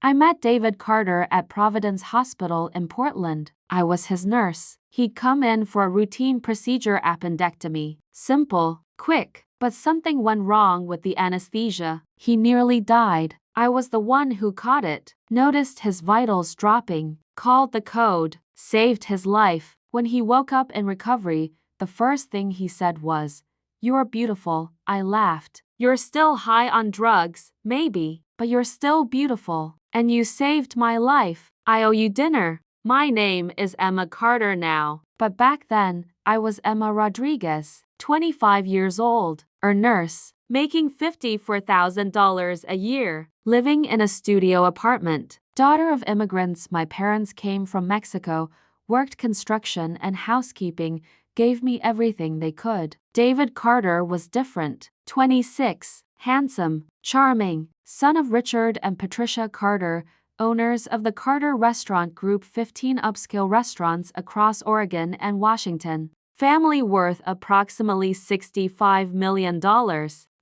I met David Carter at Providence Hospital in Portland. I was his nurse. He'd come in for a routine procedure, appendectomy. Simple, quick, but something went wrong with the anesthesia. He nearly died. I was the one who caught it, noticed his vitals dropping, called the code, saved his life. When he woke up in recovery, the first thing he said was, "You're beautiful." I laughed. "You're still high on drugs, maybe, but you're still beautiful. And you saved my life. I owe you dinner." My name is Emma Carter now, but back then, I was Emma Rodriguez, 25 years old, a nurse, making $54,000 a year, living in a studio apartment. Daughter of immigrants, my parents came from Mexico, worked construction and housekeeping, gave me everything they could. David Carter was different. 26, handsome, charming, son of Richard and Patricia Carter, owners of the Carter Restaurant Group, 15 upscale restaurants across Oregon and Washington. Family worth approximately $65 million.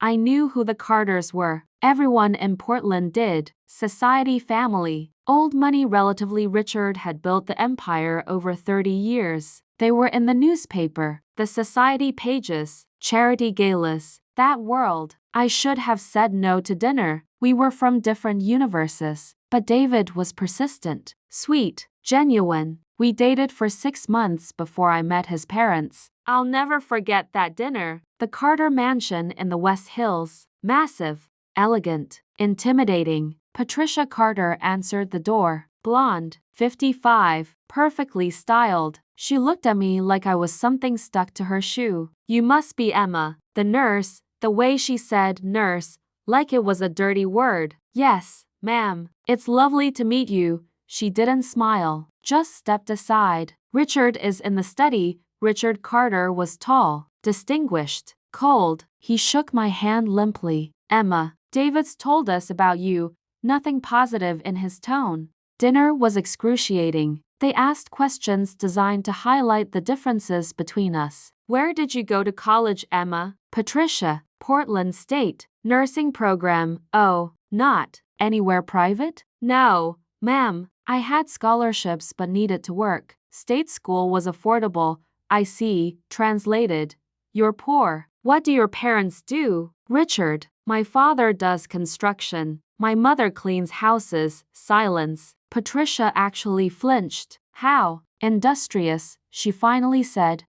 I knew who the Carters were. Everyone in Portland did. Society family. Old money relatively. Richard had built the empire over 30 years. They were in the newspaper, the society pages, charity galas, that world. I should have said no to dinner. We were from different universes. But David was persistent, sweet, genuine. We dated for 6 months before I met his parents. I'll never forget that dinner. The Carter Mansion in the West Hills. Massive, elegant, intimidating. Patricia Carter answered the door. Blonde, 55, perfectly styled. She looked at me like I was something stuck to her shoe. "You must be Emma." The nurse, the way she said nurse, like it was a dirty word. "Yes, ma'am. It's lovely to meet you." She didn't smile, just stepped aside. "Richard is in the study." Richard Carter was tall, distinguished, cold. He shook my hand limply. "Emma, David's told us about you." Nothing positive in his tone. Dinner was excruciating. They asked questions designed to highlight the differences between us. "Where did you go to college, Emma?" "Patricia, Portland State, nursing program." "Oh, not anywhere private?" "No, ma'am. I had scholarships but needed to work. State school was affordable." "I see." Translated. "You're poor. What do your parents do?" "Richard, my father does construction. My mother cleans houses." Silence. Patricia actually flinched. "How industrious," she finally said.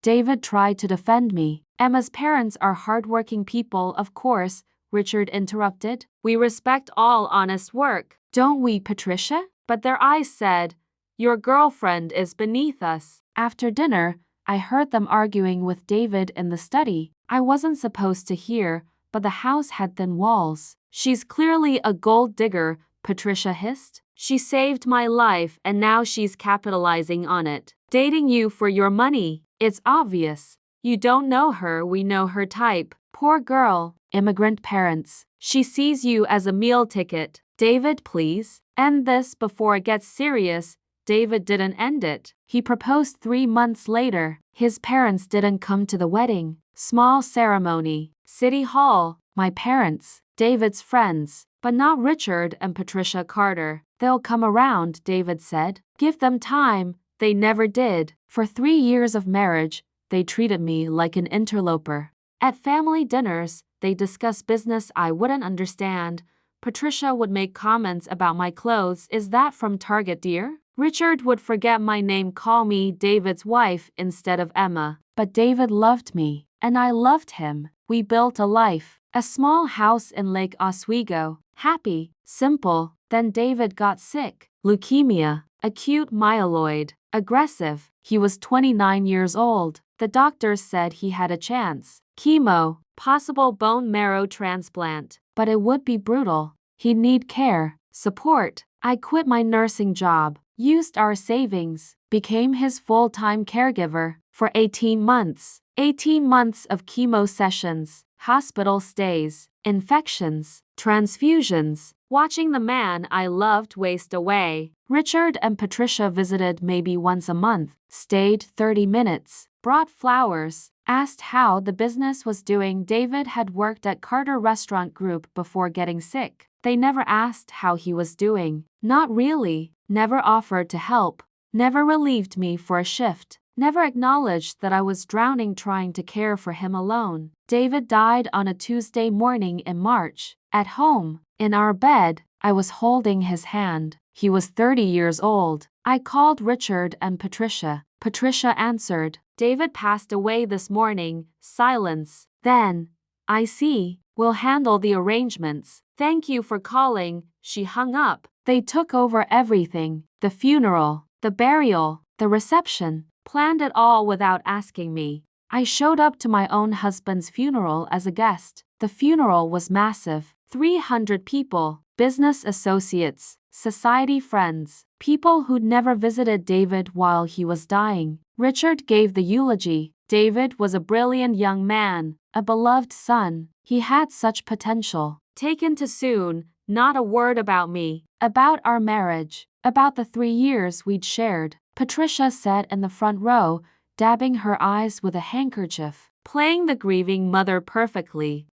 David tried to defend me. "Emma's parents are hardworking people, of course," Richard interrupted. "We respect all honest work." "Don't we, Patricia?" But their eyes said, "Your girlfriend is beneath us." After dinner, I heard them arguing with David in the study. I wasn't supposed to hear, but the house had thin walls. "She's clearly a gold digger," Patricia hissed. "She saved my life and now she's capitalizing on it. Dating you for your money. It's obvious. You don't know her. We know her type. Poor girl. Immigrant parents. She sees you as a meal ticket." "David, please. End this before it gets serious." David didn't end it. He proposed 3 months later. His parents didn't come to the wedding. Small ceremony. City Hall. My parents. David's friends. But not Richard and Patricia Carter. "They'll come around," David said. "Give them time." They never did. For 3 years of marriage, they treated me like an interloper. At family dinners, they discussed business I wouldn't understand. Patricia would make comments about my clothes. "Is that from Target, dear?" Richard would forget my name, call me David's wife instead of Emma. But David loved me, and I loved him. We built a life. A small house in Lake Oswego. Happy, simple. Then David got sick. Leukemia. Acute myeloid. Aggressive. He was 29 years old. The doctors said he had a chance. Chemo. Possible bone marrow transplant. But it would be brutal. He'd need care, support. I quit my nursing job, used our savings, became his full-time caregiver for 18 months. 18 months of chemo sessions, hospital stays, infections, transfusions, watching the man I loved waste away. Richard and Patricia visited maybe once a month, stayed 30 minutes, brought flowers, asked how the business was doing. David had worked at Carter Restaurant Group before getting sick. They never asked how he was doing. Not really. Never offered to help. Never relieved me for a shift. Never acknowledged that I was drowning trying to care for him alone. David died on a Tuesday morning in March. At home, in our bed, I was holding his hand. He was 30 years old. I called Richard and Patricia. Patricia answered. David passed away this morning. Silence. Then, I see. We'll handle the arrangements. Thank you for calling. She hung up. They took over everything. The funeral, the burial, the reception. Planned it all without asking me. I showed up to my own husband's funeral as a guest. The funeral was massive. 300 people, business associates, society friends, people who'd never visited David while he was dying. Richard gave the eulogy. David was a brilliant young man, a beloved son. He had such potential. Taken too soon, not a word about me, about our marriage, about the 3 years we'd shared. Patricia sat in the front row, dabbing her eyes with a handkerchief, playing the grieving mother perfectly.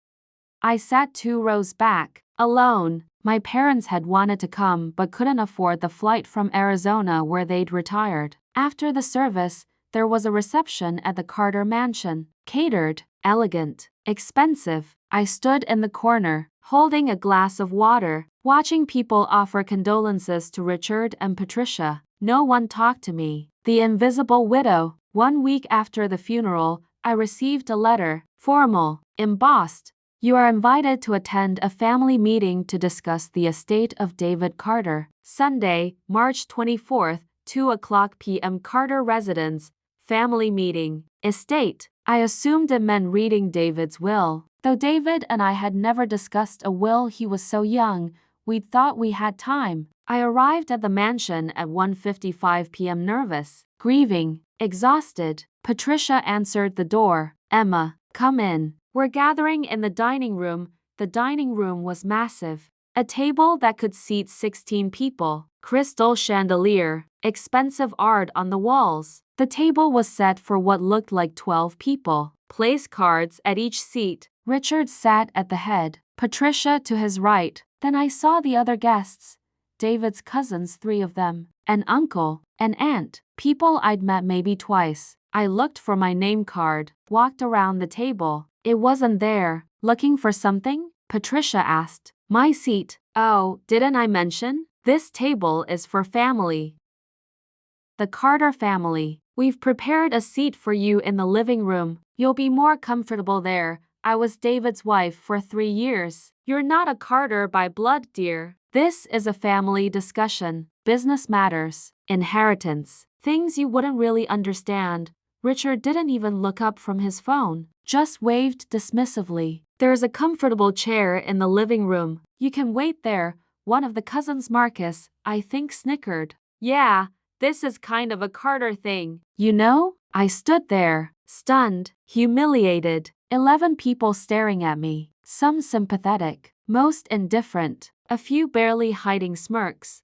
I sat 2 rows back, alone. My parents had wanted to come but couldn't afford the flight from Arizona where they'd retired. After the service, there was a reception at the Carter Mansion. Catered, elegant, expensive. I stood in the corner, holding a glass of water, watching people offer condolences to Richard and Patricia. No one talked to me. The invisible widow. 1 week after the funeral, I received a letter, formal, embossed. You are invited to attend a family meeting to discuss the estate of David Carter. Sunday, March 24th, 2:00 p.m. Carter residence, family meeting. Estate. I assumed it meant reading David's will. Though David and I had never discussed a will, he was so young, we'd thought we had time. I arrived at the mansion at 1:55 p.m. nervous, grieving, exhausted. Patricia answered the door. Emma, come in. We're gathering in the dining room. The dining room was massive. A table that could seat 16 people. Crystal chandelier. Expensive art on the walls. The table was set for what looked like 12 people. Place cards at each seat. Richard sat at the head. Patricia to his right. Then I saw the other guests. David's cousins, 3 of them. An uncle, an aunt. People I'd met maybe twice. I looked for my name card. Walked around the table. It wasn't there. Looking for something? Patricia asked. My seat. Oh, didn't I mention? This table is for family. The Carter family. We've prepared a seat for you in the living room. You'll be more comfortable there. I was David's wife for 3 years. You're not a Carter by blood, dear. This is a family discussion. Business matters. Inheritance. Things you wouldn't really understand. Richard didn't even look up from his phone. Just waved dismissively. There's a comfortable chair in the living room. You can wait there. One of the cousins, Marcus, I think, snickered. Yeah, this is kind of a Carter thing. You know? I stood there, stunned, humiliated. 11 people staring at me. Some sympathetic, most indifferent, a few barely hiding smirks.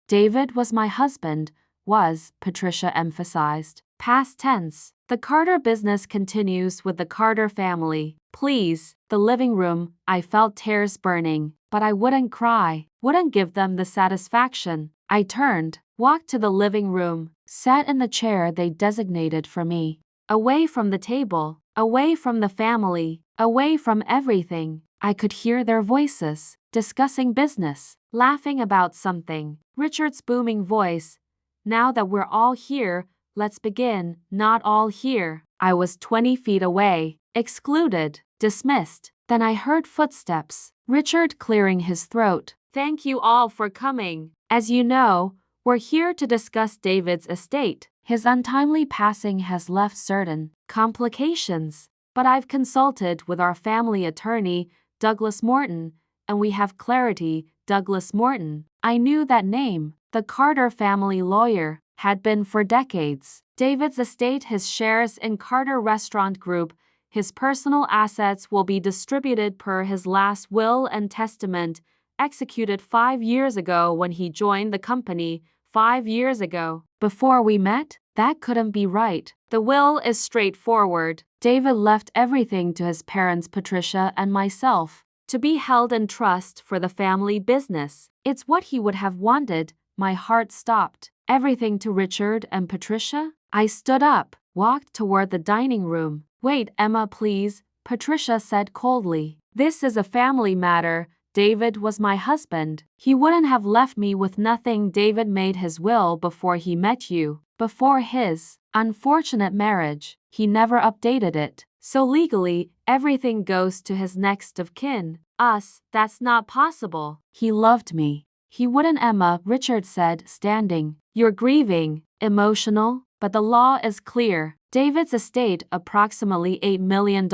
David was my husband, was, Patricia emphasized. Past tense. The Carter business continues with the Carter family. Please. The living room. I felt tears burning, but I wouldn't cry, wouldn't give them the satisfaction. I turned, walked to the living room, sat in the chair they designated for me. Away from the table, away from the family, away from everything. I could hear their voices, discussing business, laughing about something. Richard's booming voice. Now that we're all here, let's begin. Not all here. I was 20 feet away, excluded, dismissed. Then I heard footsteps. Richard clearing his throat. Thank you all for coming. As you know, we're here to discuss David's estate. His untimely passing has left certain complications, but I've consulted with our family attorney, Douglas Morton, and we have clarity. Douglas Morton. I knew that name. The Carter family lawyer. Had been for decades. David's estate, his shares in Carter Restaurant Group, his personal assets will be distributed per his last will and testament, executed 5 years ago when he joined the company. 5 years ago. Before we met? That couldn't be right. The will is straightforward. David left everything to his parents, Patricia and myself. to be held in trust for the family business. It's what he would have wanted. My heart stopped. Everything to Richard and Patricia? I stood up, walked toward the dining room. Wait, Emma, please, Patricia said coldly. This is a family matter. David was my husband. He wouldn't have left me with nothing. David made his will before he met you. Before his unfortunate marriage, he never updated it. So legally, everything goes to his next of kin. Us, that's not possible. He loved me. He wouldn't, Emma, Richard said, standing. You're grieving, emotional, but the law is clear. David's estate, approximately $8 million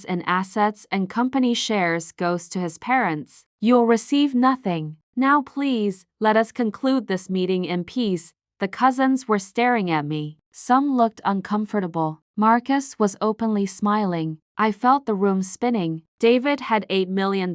in assets and company shares, goes to his parents. You'll receive nothing. Now please, let us conclude this meeting in peace. The cousins were staring at me. Some looked uncomfortable. Marcus was openly smiling. I felt the room spinning. David had $8 million?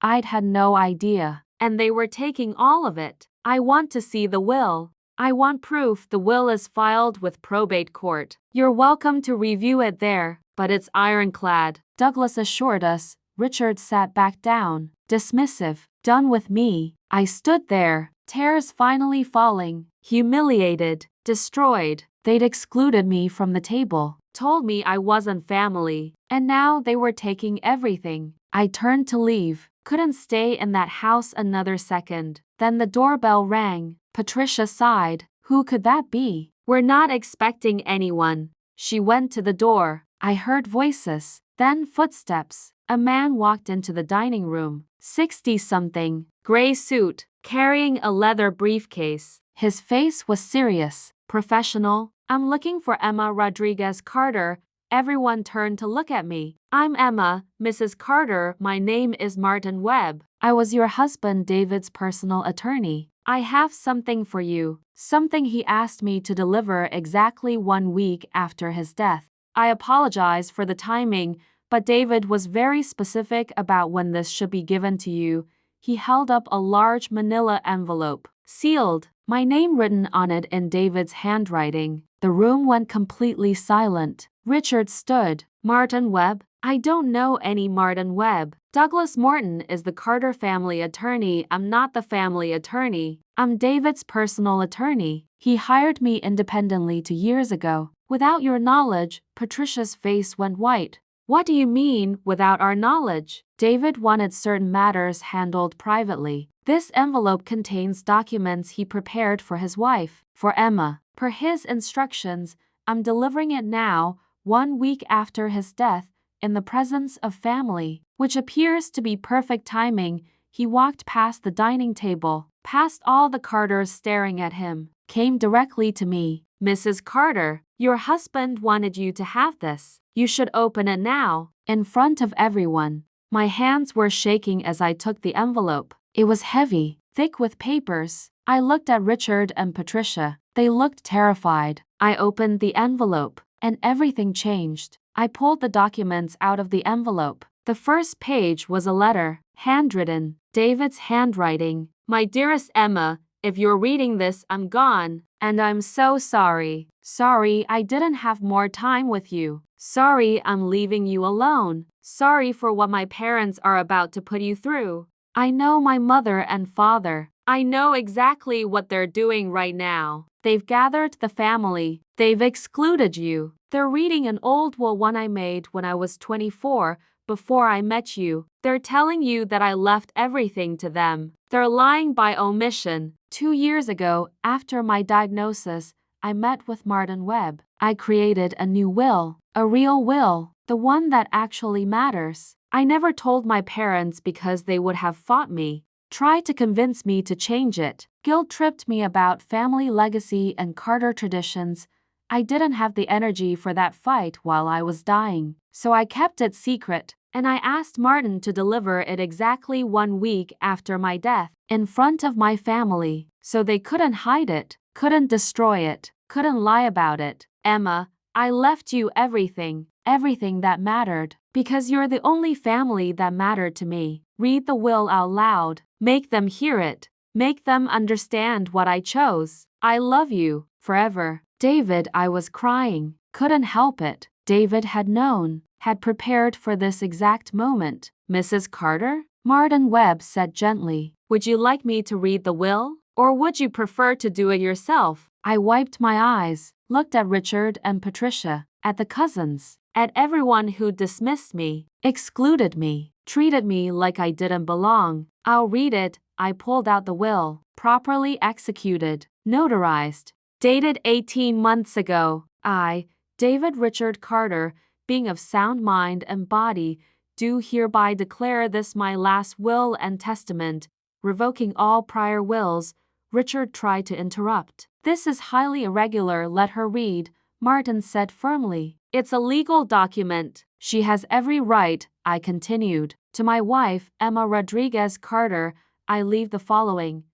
I'd had no idea. And they were taking all of it. I want to see the will. I want proof the will is filed with probate court. You're welcome to review it there, but it's ironclad, Douglas assured us. Richard sat back down, dismissive. Done with me. I stood there, tears finally falling, humiliated, destroyed. They'd excluded me from the table, told me I wasn't family, and now they were taking everything. I turned to leave, couldn't stay in that house another second. Then the doorbell rang. Patricia sighed. Who could that be? We're not expecting anyone. She went to the door. I heard voices, then footsteps. A man walked into the dining room, 60-something, gray suit, carrying a leather briefcase. His face was serious, professional. I'm looking for Emma Rodriguez Carter. Everyone turned to look at me. I'm Emma, Mrs. Carter. My name is Martin Webb. I was your husband David's personal attorney. I have something for you, something he asked me to deliver exactly 1 week after his death. I apologize for the timing, but David was very specific about when this should be given to you. He held up a large manila envelope, sealed, my name written on it in David's handwriting. The room went completely silent. Richard stood. Martin Webb? I don't know any Martin Webb. Douglas Morton is the Carter family attorney. I'm not the family attorney. I'm David's personal attorney. He hired me independently 2 years ago. Without your knowledge, Patricia's face went white. What do you mean, without our knowledge? David wanted certain matters handled privately. This envelope contains documents he prepared for his wife, for Emma. Per his instructions, I'm delivering it now, 1 week after his death, in the presence of family, which appears to be perfect timing. He walked past the dining table, past all the Carters staring at him, came directly to me. Mrs. Carter, your husband wanted you to have this. You should open it now, in front of everyone. My hands were shaking as I took the envelope. It was heavy, thick with papers. I looked at Richard and Patricia. They looked terrified. I opened the envelope, and everything changed. I pulled the documents out of the envelope. The first page was a letter, handwritten, David's handwriting. My dearest Emma, if you're reading this, I'm gone, and I'm so sorry. Sorry I didn't have more time with you. Sorry I'm leaving you alone. Sorry for what my parents are about to put you through. I know my mother and father. I know exactly what they're doing right now. They've gathered the family. They've excluded you. They're reading an old one I made when I was 24, before I met you. They're telling you that I left everything to them. They're lying by omission. 2 years ago, after my diagnosis, I met with Martin Webb. I created a new will, a real will, the one that actually matters. I never told my parents because they would have fought me, tried to convince me to change it, guilt-tripped me about family legacy and Carter traditions. I didn't have the energy for that fight while I was dying, so I kept it secret, and I asked Martin to deliver it exactly 1 week after my death, in front of my family, so they couldn't hide it, couldn't destroy it, couldn't lie about it. Emma, I left you everything, everything that mattered, because you're the only family that mattered to me. Read the will out loud, make them hear it, make them understand what I chose. I love you, forever. David, I was crying, couldn't help it. David had known, had prepared for this exact moment. Mrs. Carter? Martin Webb said gently. Would you like me to read the will? Or would you prefer to do it yourself? I wiped my eyes, looked at Richard and Patricia, at the cousins, at everyone who dismissed me, excluded me, treated me like I didn't belong. I'll read it. I pulled out the will, properly executed, notarized, dated 18 months ago. I, David Richard Carter, being of sound mind and body, do hereby declare this my last will and testament, revoking all prior wills. Richard tried to interrupt. This is highly irregular, let her read, Martin said firmly. It's a legal document. She has every right, I continued. To my wife, Emma Rodriguez Carter, I leave the following.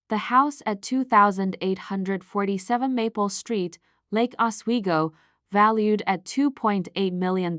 The house at 2847 Maple Street, Lake Oswego, valued at $2.8 million.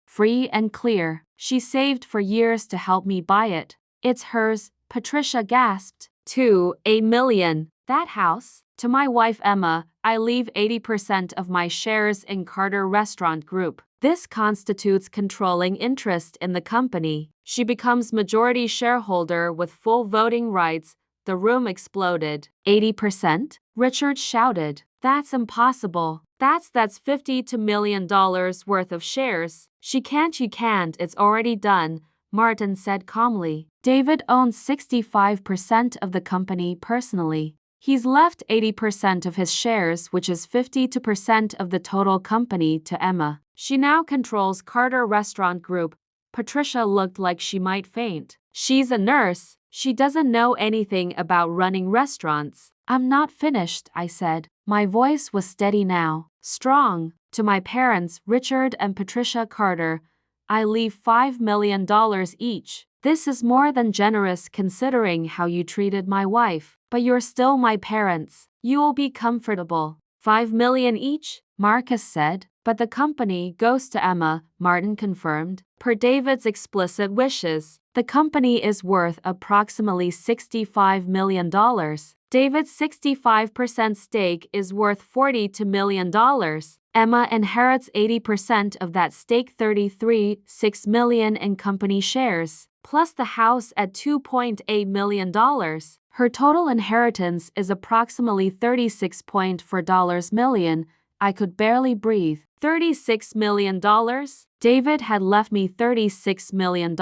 Free and clear. She saved for years to help me buy it. It's hers, Patricia gasped. $2.8 million. That house? To my wife Emma, I leave 80% of my shares in Carter Restaurant Group. This constitutes controlling interest in the company. She becomes majority shareholder with full voting rights. The room exploded. 80%? Richard shouted. That's impossible. That's $50 million worth of shares. She can't, you can't, it's already done, Martin said calmly. David owns 65% of the company personally. He's left 80% of his shares, which is 52% of the total company, to Emma. She now controls Carter Restaurant Group. Patricia looked like she might faint. She's a nurse. She doesn't know anything about running restaurants. I'm not finished, I said. My voice was steady now, strong. To my parents, Richard and Patricia Carter, I leave $5 million each. This is more than generous considering how you treated my wife. But you're still my parents. You will be comfortable. $5 million each? Marcus said. But the company goes to Emma, Martin confirmed. Per David's explicit wishes, the company is worth approximately $65 million. David's 65% stake is worth $42 million. Emma inherits 80% of that stake, $33.6 million in company shares, plus the house at $2.8 million. Her total inheritance is approximately $36.4 million. I could barely breathe. $36 million? David had left me $36 million?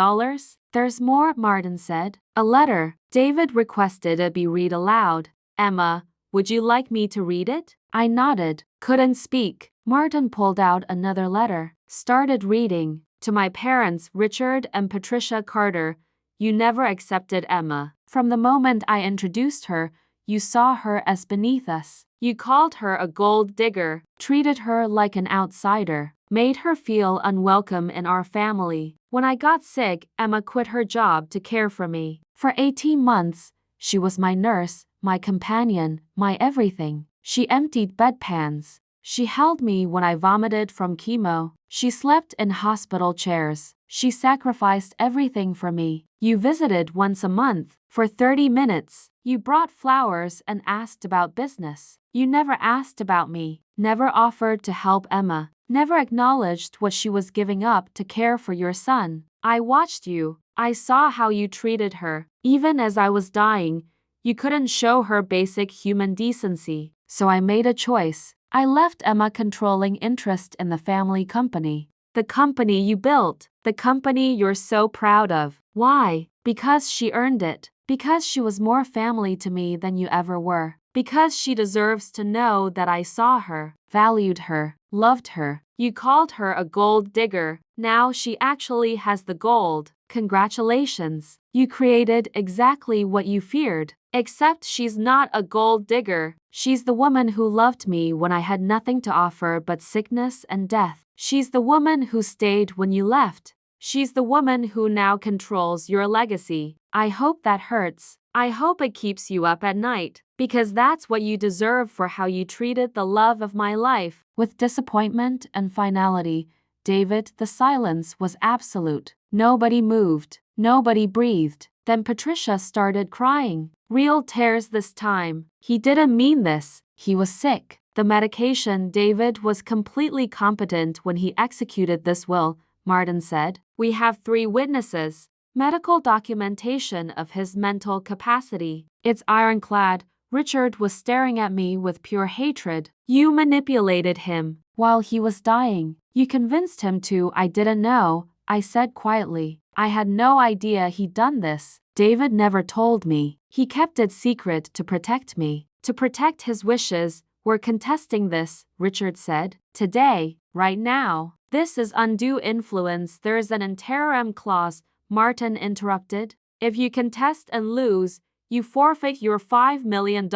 There's more, Martin said. A letter. David requested it be read aloud. Emma, would you like me to read it? I nodded. Couldn't speak. Martin pulled out another letter. Started reading. To my parents, Richard and Patricia Carter, you never accepted Emma. From the moment I introduced her, you saw her as beneath us. You called her a gold digger, treated her like an outsider, made her feel unwelcome in our family. When I got sick, Emma quit her job to care for me. For 18 months, she was my nurse, my companion, my everything. She emptied bedpans. She held me when I vomited from chemo. She slept in hospital chairs. She sacrificed everything for me. You visited once a month, for 30 minutes. You brought flowers and asked about business. You never asked about me, never offered to help Emma, never acknowledged what she was giving up to care for your son. I watched you. I saw how you treated her. Even as I was dying, you couldn't show her basic human decency. So I made a choice. I left Emma controlling interest in the family company. The company you built. The company you're so proud of. Why? Because she earned it. Because she was more family to me than you ever were. Because she deserves to know that I saw her, valued her, loved her. You called her a gold digger. Now she actually has the gold. Congratulations. You created exactly what you feared. Except she's not a gold digger. She's the woman who loved me when I had nothing to offer but sickness and death. She's the woman who stayed when you left. She's the woman who now controls your legacy. I hope that hurts. I hope it keeps you up at night, because that's what you deserve for how you treated the love of my life. With disappointment and finality, David, the silence was absolute. Nobody moved. Nobody breathed. Then Patricia started crying. Real tears this time. He didn't mean this. He was sick. The medication. David was completely competent when he executed this will, Martin said. We have 3 witnesses. Medical documentation of his mental capacity. It's ironclad. Richard was staring at me with pure hatred. You manipulated him while he was dying. You convinced him to. I didn't know, I said quietly. I had no idea he'd done this. David never told me. He kept it secret to protect me. To protect his wishes. We're contesting this, Richard said. Today, right now. This is undue influence. There's an interim clause, Martin interrupted. If you contest and lose, you forfeit your $5 million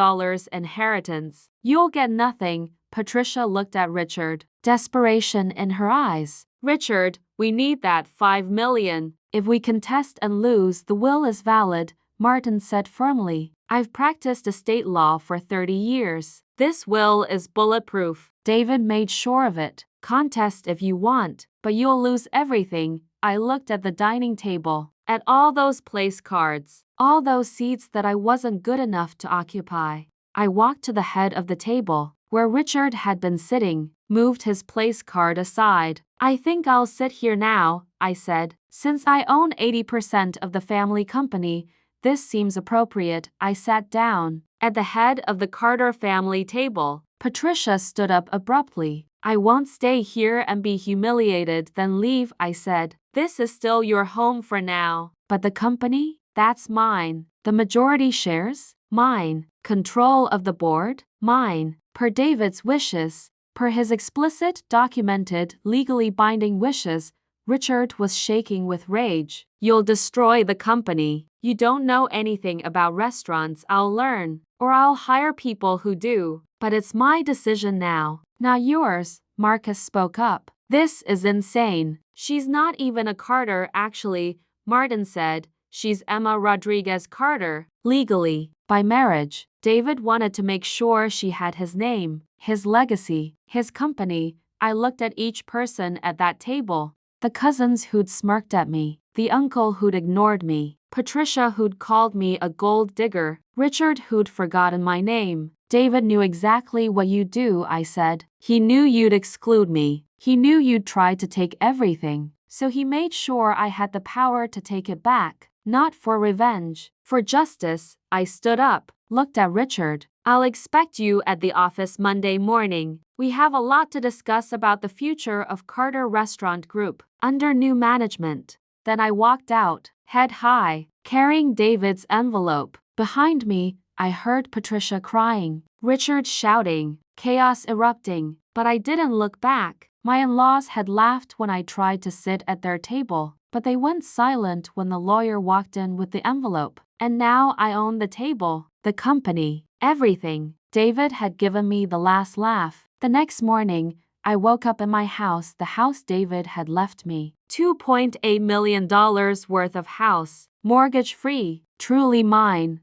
inheritance. You'll get nothing. Patricia looked at Richard, desperation in her eyes. Richard, we need that $5 million. If we contest and lose, the will is valid, Martin said firmly. I've practiced estate law for 30 years. This will is bulletproof. David made sure of it. Contest if you want, but you'll lose everything. I looked at the dining table, at all those place cards, all those seats that I wasn't good enough to occupy. I walked to the head of the table, where Richard had been sitting, moved his place card aside. I think I'll sit here now, I said. Since I own 80% of the family company, this seems appropriate. I sat down at the head of the Carter family table. Patricia stood up abruptly. I won't stay here and be humiliated, then leave, I said. This is still your home for now. But the company? That's mine. The majority shares? Mine. Control of the board? Mine. Per David's wishes, per his explicit, documented, legally binding wishes, Richard was shaking with rage. You'll destroy the company. You don't know anything about restaurants. I'll learn. Or I'll hire people who do. But it's my decision now. Not yours, Marcus spoke up. This is insane. She's not even a Carter, actually, Martin said. She's Emma Rodriguez Carter, legally, by marriage. David wanted to make sure she had his name, his legacy, his company. I looked at each person at that table. The cousins who'd smirked at me, the uncle who'd ignored me, Patricia who'd called me a gold digger, Richard who'd forgotten my name. David knew exactly what you'd do, I said. He knew you'd exclude me. He knew you'd try to take everything. So he made sure I had the power to take it back. Not for revenge, for justice. I stood up, looked at Richard. I'll expect you at the office Monday morning. We have a lot to discuss about the future of Carter Restaurant Group under new management. Then I walked out, head high, carrying David's envelope. Behind me, I heard Patricia crying, Richard shouting, chaos erupting, but I didn't look back. My in-laws had laughed when I tried to sit at their table, but they went silent when the lawyer walked in with the envelope. And now I own the table, the company, everything. David had given me the last laugh. The next morning, I woke up in my house, the house David had left me. $2.8 million worth of house, mortgage-free, truly mine.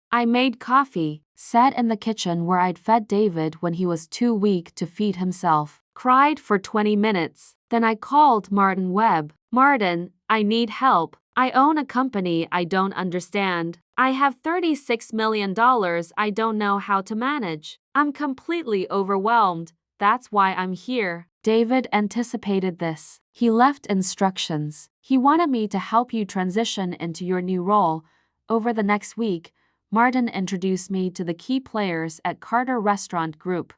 I made coffee, sat in the kitchen where I'd fed David when he was too weak to feed himself, cried for 20 minutes. Then I called Martin Webb. Martin, I need help. I own a company I don't understand. I have $36 million I don't know how to manage. I'm completely overwhelmed. That's why I'm here. David anticipated this. He left instructions. He wanted me to help you transition into your new role. Over the next week, Martin introduced me to the key players at Carter Restaurant Group.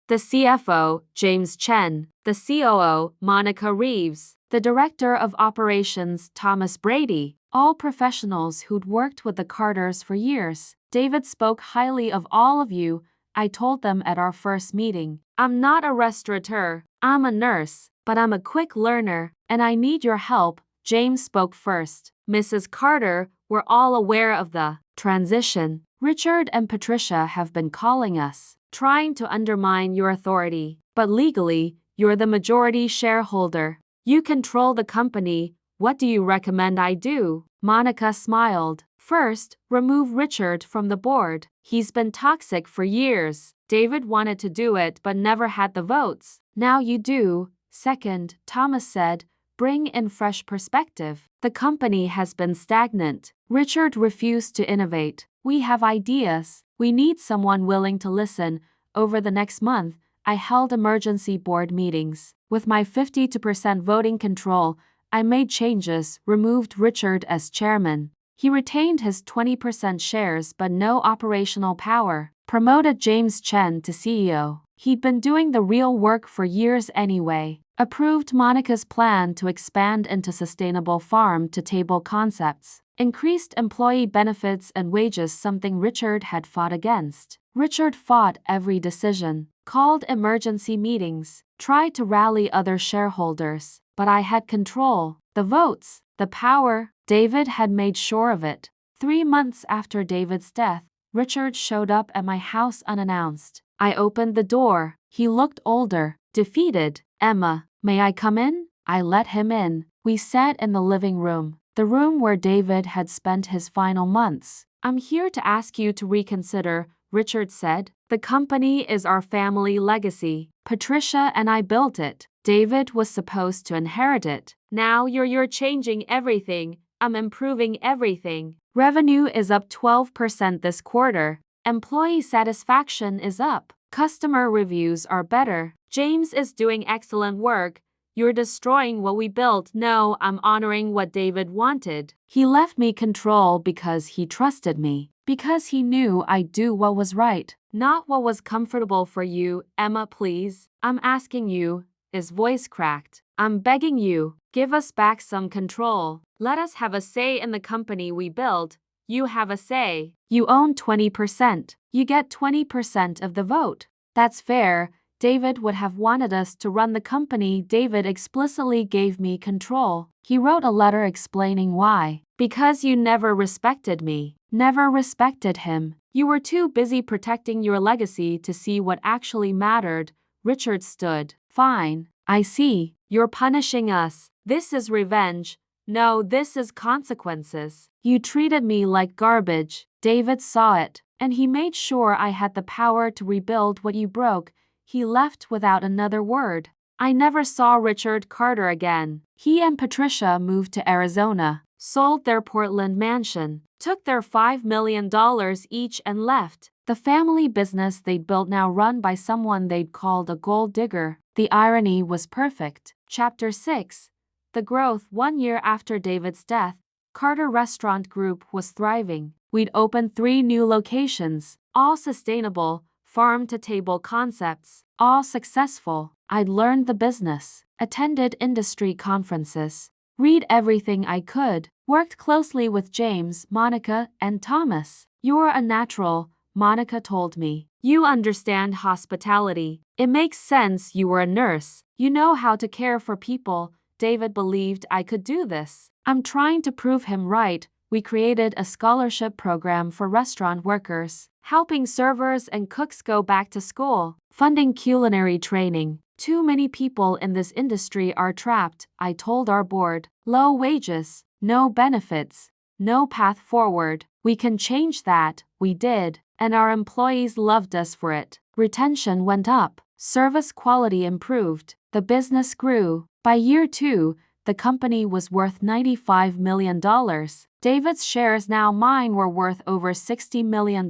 The CFO, James Chen. The COO, Monica Reeves. The Director of Operations, Thomas Brady. All professionals who'd worked with the Carters for years. David spoke highly of all of you, I told them at our first meeting. I'm not a restaurateur, I'm a nurse, but I'm a quick learner, and I need your help. James spoke first. Mrs. Carter, we're all aware of the transition. Richard and Patricia have been calling us, trying to undermine your authority. But legally, you're the majority shareholder. You control the company. What do you recommend I do? Monica smiled. First, remove Richard from the board. He's been toxic for years. David wanted to do it but never had the votes. Now you do. Second, Thomas said, bring in fresh perspective. The company has been stagnant. Richard refused to innovate. We have ideas. We need someone willing to listen. Over the next month, I held emergency board meetings. With my 52% voting control, I made changes, removed Richard as chairman. He retained his 20% shares but no operational power. Promoted James Chen to CEO. He'd been doing the real work for years anyway. Approved Monica's plan to expand into sustainable farm-to-table concepts. Increased employee benefits and wages, something Richard had fought against. Richard fought every decision, called emergency meetings, tried to rally other shareholders, but I had control, the votes, the power. David had made sure of it. 3 months after David's death, Richard showed up at my house unannounced. I opened the door. He looked older, defeated. "Emma, may I come in?" I let him in. We sat in the living room, the room where David had spent his final months. "I'm here to ask you to reconsider," Richard said. "The company is our family legacy. Patricia and I built it. David was supposed to inherit it. Now you're changing everything. I'm improving everything. Revenue is up 12% this quarter. Employee satisfaction is up. Customer reviews are better. James is doing excellent work. You're destroying what we built." "No, I'm honoring what David wanted. He left me control because he trusted me. Because he knew I'd do what was right, not what was comfortable for you. Emma, please. I'm asking you." His voice cracked. "I'm begging you. Give us back some control. Let us have a say in the company we built. You have a say. You own 20%. You get 20% of the vote. That's fair." David would have wanted us to run the company. David explicitly gave me control. He wrote a letter explaining why. "Because you never respected me." Never respected him. You were too busy protecting your legacy to see what actually mattered. Richard stood. "Fine. I see. You're punishing us. This is revenge." "No, this is consequences. You treated me like garbage." David saw it, and he made sure I had the power to rebuild what you broke. He left without another word. I never saw Richard Carter again. He and Patricia moved to Arizona, sold their Portland mansion, took their $5 million each and left. The family business they'd built now run by someone they'd called a gold digger. The irony was perfect. Chapter 6. The growth. 1 year after David's death, Carter Restaurant Group was thriving. We'd opened 3 new locations, all sustainable, farm-to-table concepts, all successful. I'd learned the business, attended industry conferences, read everything I could, worked closely with James, Monica, and Thomas. "You're a natural," Monica told me. "You understand hospitality. It makes sense. You were a nurse. You know how to care for people." David believed I could do this. I'm trying to prove him right. We created a scholarship program for restaurant workers, helping servers and cooks go back to school, funding culinary training. "Too many people in this industry are trapped," I told our board. "Low wages, no benefits, no path forward. We can change that." We did, and our employees loved us for it. Retention went up, service quality improved, the business grew. By year 2, the company was worth $95 million. David's shares, now mine, were worth over $60 million.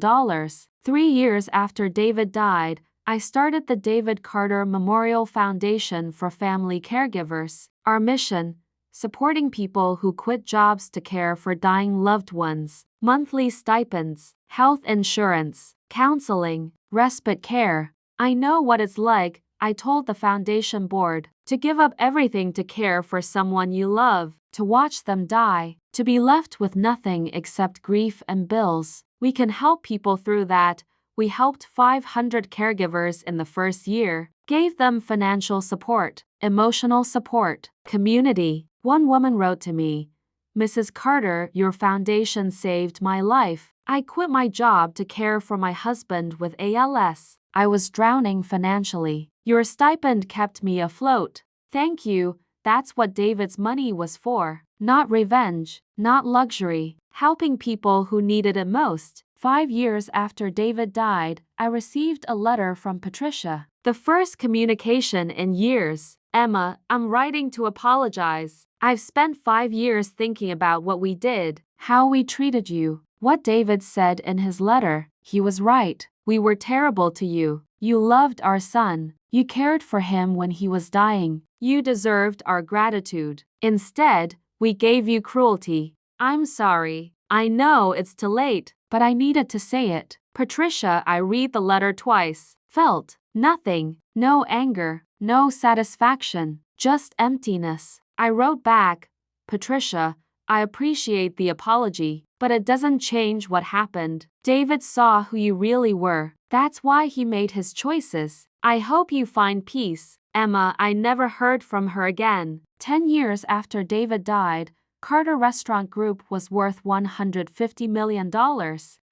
3 years after David died, I started the David Carter Memorial Foundation for Family Caregivers. Our mission: supporting people who quit jobs to care for dying loved ones. Monthly stipends, health insurance, counseling, respite care. I know what it's like, I told the foundation board, to give up everything to care for someone you love, to watch them die, to be left with nothing except grief and bills. We can help people through that. We helped 500 caregivers in the first year, gave them financial support, emotional support, community. One woman wrote to me, "Mrs. Carter, your foundation saved my life. I quit my job to care for my husband with ALS. I was drowning financially. Your stipend kept me afloat. Thank you." That's what David's money was for. Not revenge, not luxury, helping people who needed it most. 5 years after David died, I received a letter from Patricia. The first communication in years. "Emma, I'm writing to apologize. I've spent 5 years thinking about what we did, how we treated you, what David said in his letter. He was right. We were terrible to you. You loved our son. You cared for him when he was dying. You deserved our gratitude. Instead, we gave you cruelty. I'm sorry. I know it's too late, but I needed to say it. Patricia, I read the letter twice. Felt nothing. No anger. No satisfaction. Just emptiness. I wrote back, Patricia, I appreciate the apology, but it doesn't change what happened. David saw who you really were. That's why he made his choices. I hope you find peace. Emma, I never heard from her again. 10 years after David died, Carter Restaurant Group was worth $150 million.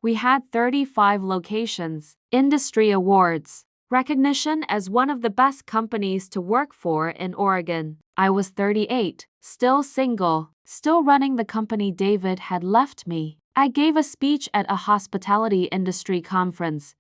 We had 35 locations. Industry awards. Recognition as one of the best companies to work for in Oregon. I was 38, still single, still running the company David had left me. I gave a speech at a hospitality industry conference,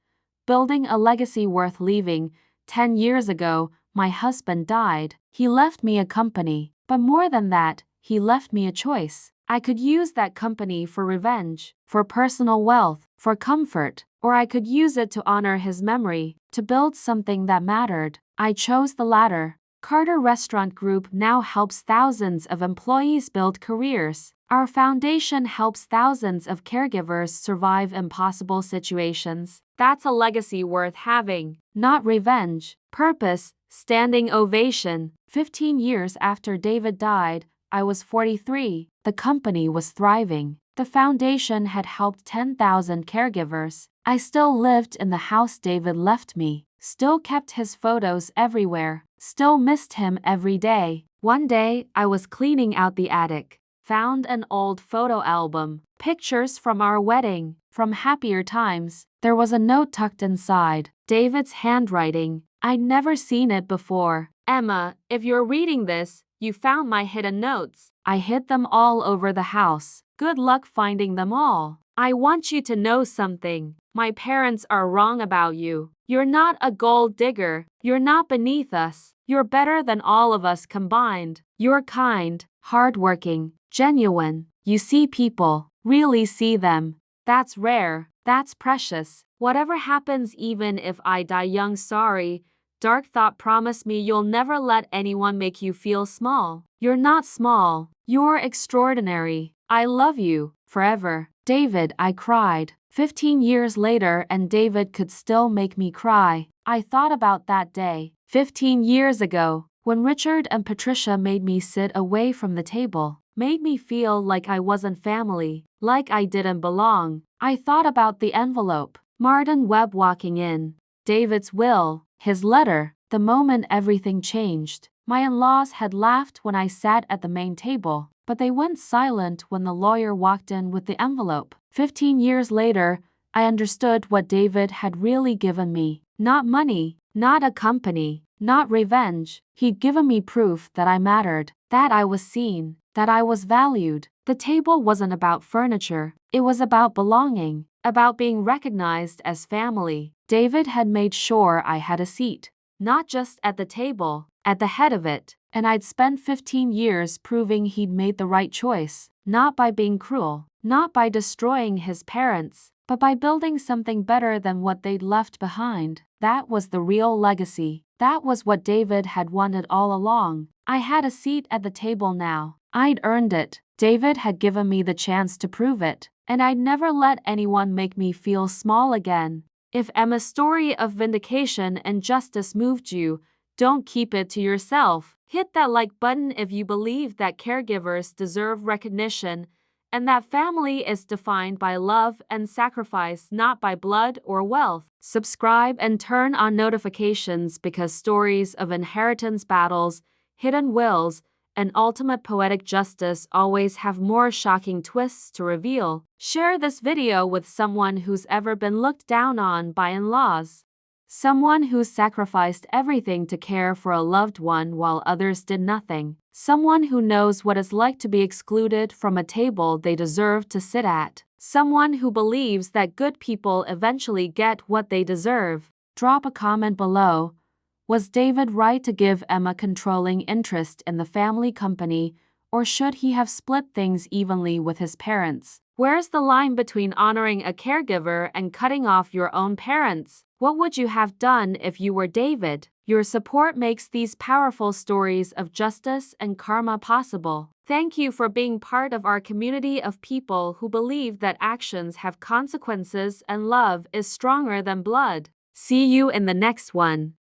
building a legacy worth leaving. 10 years ago, my husband died. He left me a company, but more than that, he left me a choice. I could use that company for revenge, for personal wealth, for comfort, or I could use it to honor his memory, to build something that mattered. I chose the latter. Carter Restaurant Group now helps thousands of employees build careers. Our foundation helps thousands of caregivers survive impossible situations. That's a legacy worth having, not revenge. Purpose, standing ovation. 15 years after David died, I was 43. The company was thriving. The foundation had helped 10,000 caregivers. I still lived in the house David left me, still kept his photos everywhere, still missed him every day. One day, I was cleaning out the attic, found an old photo album, pictures from our wedding, from happier times. There was a note tucked inside, David's handwriting. I'd never seen it before. Emma, if you're reading this, you found my hidden notes. I hid them all over the house. Good luck finding them all. I want you to know something. My parents are wrong about you. You're not a gold digger. You're not beneath us. You're better than all of us combined. You're kind, hardworking, genuine. You see people, really see them. That's rare. That's precious. Whatever happens, even if I die young, sorry. Dark thought, promise me you'll never let anyone make you feel small. You're not small. You're extraordinary. I love you, forever. David, I cried. 15 years later, and David could still make me cry. I thought about that day, 15 years ago, when Richard and Patricia made me sit away from the table, made me feel like I wasn't family, like I didn't belong. I thought about the envelope, Martin Webb walking in, David's will, his letter. The moment everything changed. My in-laws had laughed when I sat at the main table, but they went silent when the lawyer walked in with the envelope. 15 years later, I understood what David had really given me. Not money, not a company, not revenge. He'd given me proof that I mattered, that I was seen, that I was valued. The table wasn't about furniture. It was about belonging, about being recognized as family. David had made sure I had a seat, not just at the table, at the head of it. And I'd spent 15 years proving he'd made the right choice, not by being cruel, not by destroying his parents, but by building something better than what they'd left behind. That was the real legacy. That was what David had wanted all along. I had a seat at the table now. I'd earned it. David had given me the chance to prove it, and I'd never let anyone make me feel small again. If Emma's story of vindication and justice moved you, don't keep it to yourself. Hit that like button if you believe that caregivers deserve recognition and that family is defined by love and sacrifice, not by blood or wealth. Subscribe and turn on notifications because stories of inheritance battles, hidden wills, and ultimate poetic justice always have more shocking twists to reveal. Share this video with someone who's ever been looked down on by in-laws. Someone who sacrificed everything to care for a loved one while others did nothing. Someone who knows what it's like to be excluded from a table they deserve to sit at. Someone who believes that good people eventually get what they deserve. Drop a comment below. Was David right to give Emma controlling interest in the family company, or should he have split things evenly with his parents? Where's the line between honoring a caregiver and cutting off your own parents? What would you have done if you were David? Your support makes these powerful stories of justice and karma possible. Thank you for being part of our community of people who believe that actions have consequences and love is stronger than blood. See you in the next one.